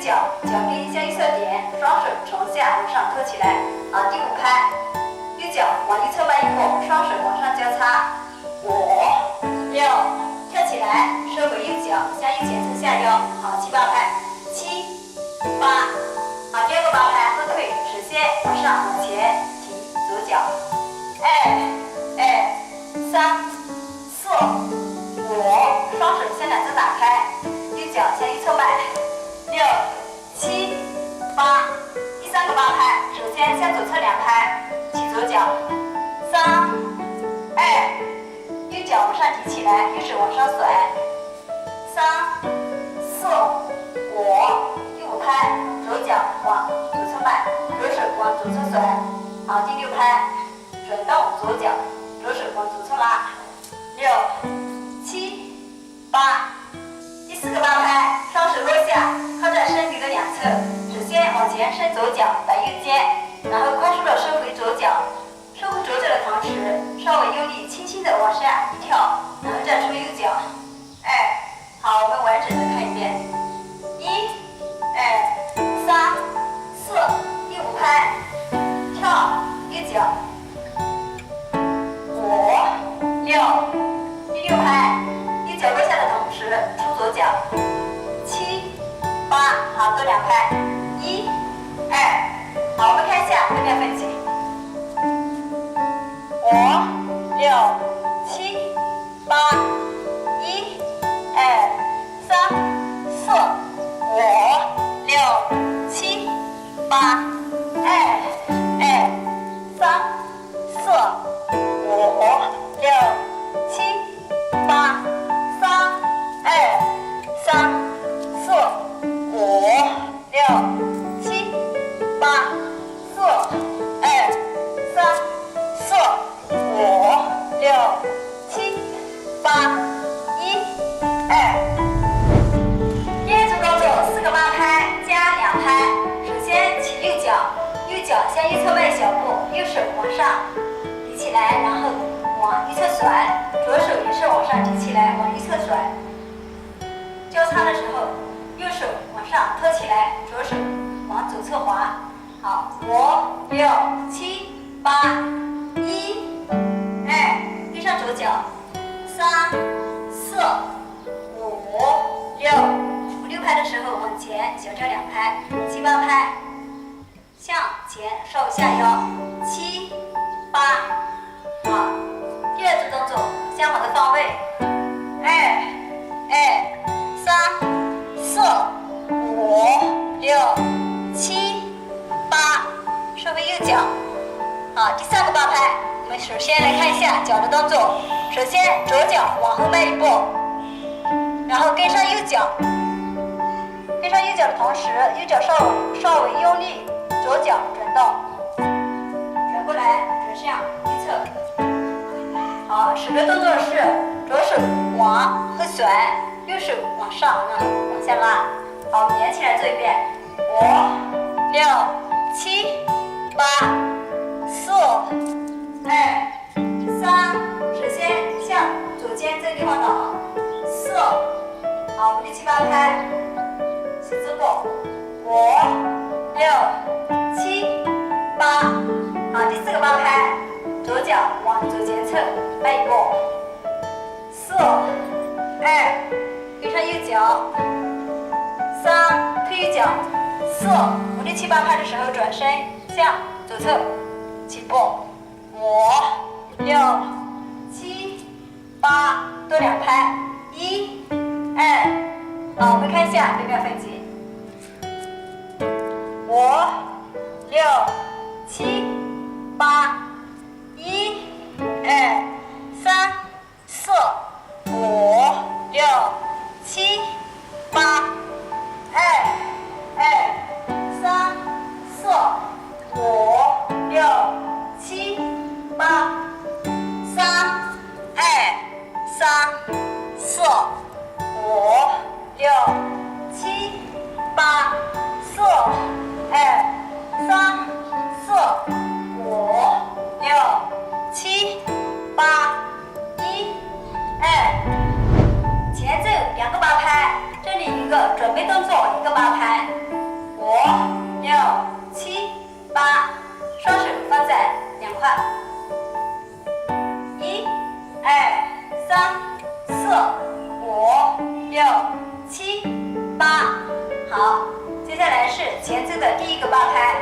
脚跟向右侧点，双手从下往上托起来。第5拍，右脚往右侧迈一步，双手往上交叉。5、6，跳起来，收回右脚，向右前侧下腰。7、8拍，7、8。第二个8拍，后退，手先往上往前提，左脚。2、3、4、5，双手向两侧打开，右脚向右侧迈。6、7、8。第3个8拍，首先向左侧2拍，起左脚。3、2，右脚往上提起来，右手往上甩。3、4、5。第5拍，左脚往左侧迈，左手往左侧甩。第6拍，转动左脚，左手往左侧拉。6、7、8。第4个8拍，双手落下，靠在身体的两侧，首先往前伸左脚，摆右肩，然后快速的收回左脚。收回左脚的同时，稍微用力，轻轻的往下一跳，然后再出右脚。我们完整的看一遍。1、2、3、4，第5拍，跳右脚。5、6，第6拍，右脚落下的同时出左脚。7、8，多2拍。1、2，我们看一下分秒分解。5、6、7、8，1、2、3、4、5、6、7、8，2、3、4、5、6、7、8，3、3、4、5、6、7、8、4、3、4、5、6、7、8、1、2。第二组动作4个8拍加2拍。首先起右脚，右脚向右侧迈小步，右手往上提起来，然后往右侧甩，左手也是往上提起来，往右侧甩。交叉的时候，右手往上托起来，左手往左侧滑。5、6、7、8，1、2，对上左脚。3、4、5、6，5、6拍的时候往前小跳2拍。7、8拍，向前稍微下腰。7、8。第二组动作相反的方位。2、3、4、5、6、7、8，收回右脚。第3个8拍，我们首先来看一下脚的动作。首先左脚往后迈一步，然后跟上右脚，跟上右脚的同时，右脚稍微用力，左脚转动，转过来转向右侧。手的动作是左手往后甩，右手往上，然后往下拉。我们连起来做一遍。5、6、7、8、4、2、3。首先向左肩这个地方倒。4。我们第7、8拍，十字步。5、6、7、8。第4个8拍，左脚往左前侧迈一步。4、2，跟上右脚。3，推右脚。4，我们第7、8拍的时候转身向左侧起步。5、6、7、8，多2拍。1、2。我们看一下分秒分解。5、6、7、8，1、2、3、4、5、6、7、8，2、3、4、5、6、7、8，3、3、4、5、6、7、8、4、3、4、5、6、7、8、1、2。前奏2个8拍，这里一个准备动作，一个8拍。八，双手放在两块。1、2、3、4、5、6、7、8。好，接下来是前奏的第一个八拍。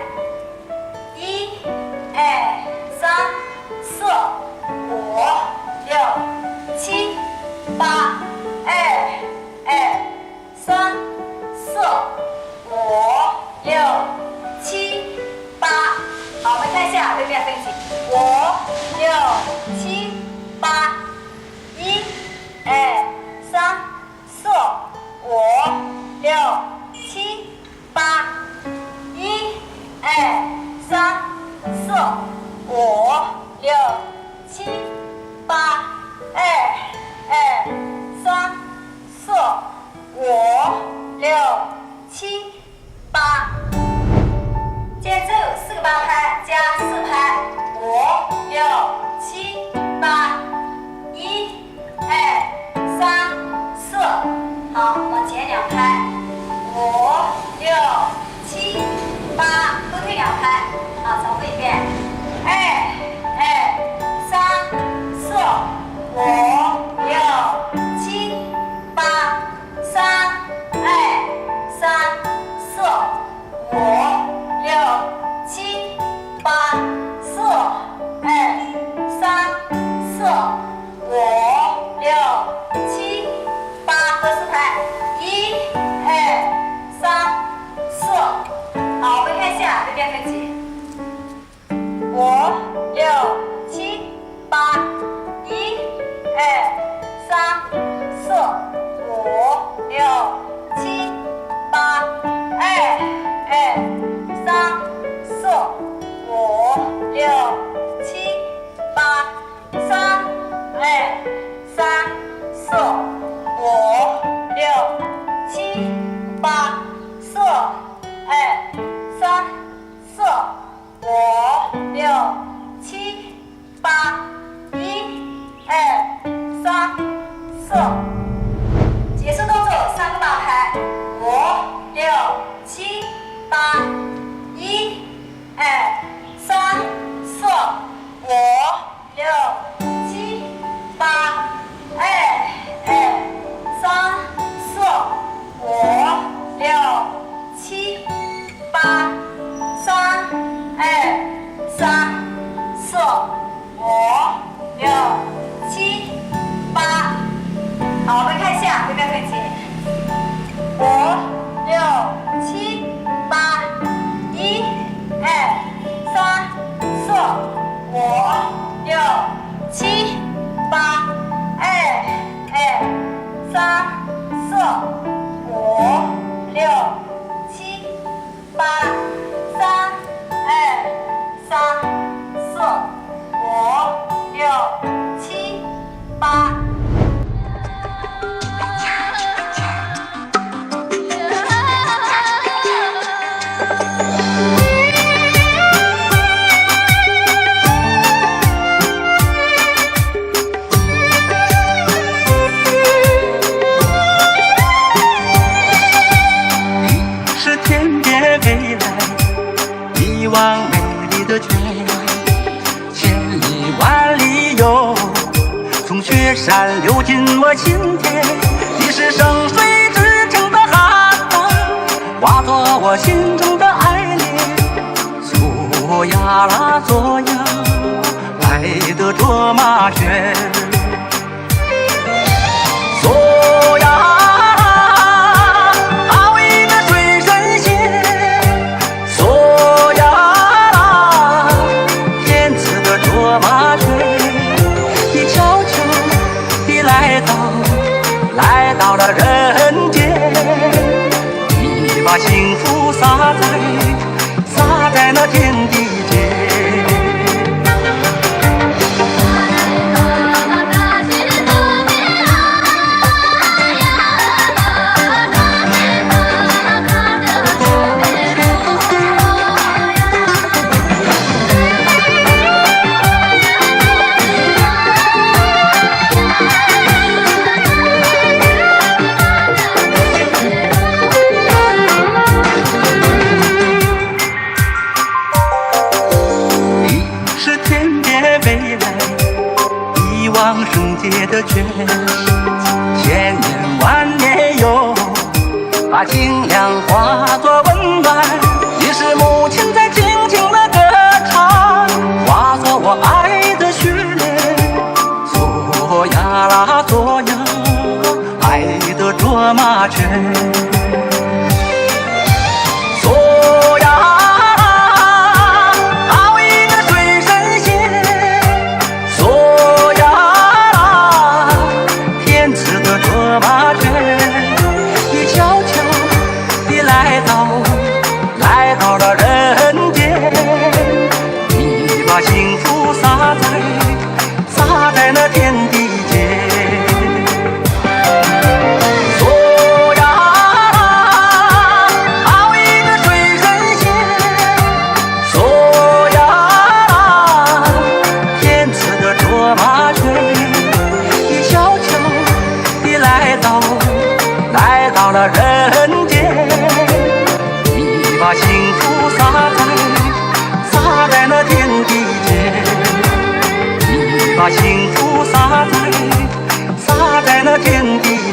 1、2、3、4、5、6、7、8。2、2、3、4、5、6、7、8。好，我们看一下对面分解。5、6、7、8。1、2、3、4、5、6、7、8。1、2、3、4、5、6、7、8。2、2、3、4、5、6、7、8。间奏4个八拍加4拍。5、6、7、8。1、2、3、4。好，往前2拍。5、6、7、8，后退2拍。好，重复一遍。2、2、3、4、5、6、7、8。3、2、3、4、5、6、7、8。4、2、3、4、5、6、7、8，和4拍。1、2、3、4。好，我们看一下对边分解。5、6、7、8。1、2、3、4、5、6、7、8。2、2、3、4、5、6、7、8。3、2、3、4、5、6、7、8。4、2、3、4、5、6、7、8。1、2、3、4。结束动作3个八拍。5、6、7、8。1、2、3、4、5、6、7、8。2、2、3、4、5、6、7、8。3、2、3、4、5、6、7、8。好，我们看一下对面分解。5、6、7、8。1、2、3、4、5、6、7、8。2、2、3、4、5、6、7、8。3、2、3、4、5、6、7、8。是天边飞来一望美丽的泉，千里万里游，从雪山流进我心田。你是生水织成的汉风，化作我心中的爱恋。左呀啦左呀，来的卓玛轩。左呀啦，好一个水神仙。左呀啦，天赐的卓玛轩。你悄悄地来到了人间，你把幸福洒在那天地间。的决心，千年万年哟，把尽量化作温暖。你是母亲在静静的歌唱，化作我爱的血。嗦呀啦嗦呀，爱的卓玛圈。嗦呀啦，好一个水神仙。嗦呀啦，天赐的卓玛圈。你悄悄地来到了人间，你把幸福洒在那天地间。嗦呀啦，好一个水神仙。嗦呀啦，天赐的卓玛圈。你悄悄地来到了人间，你把幸福洒在那天地间，你把幸福洒在那天地间。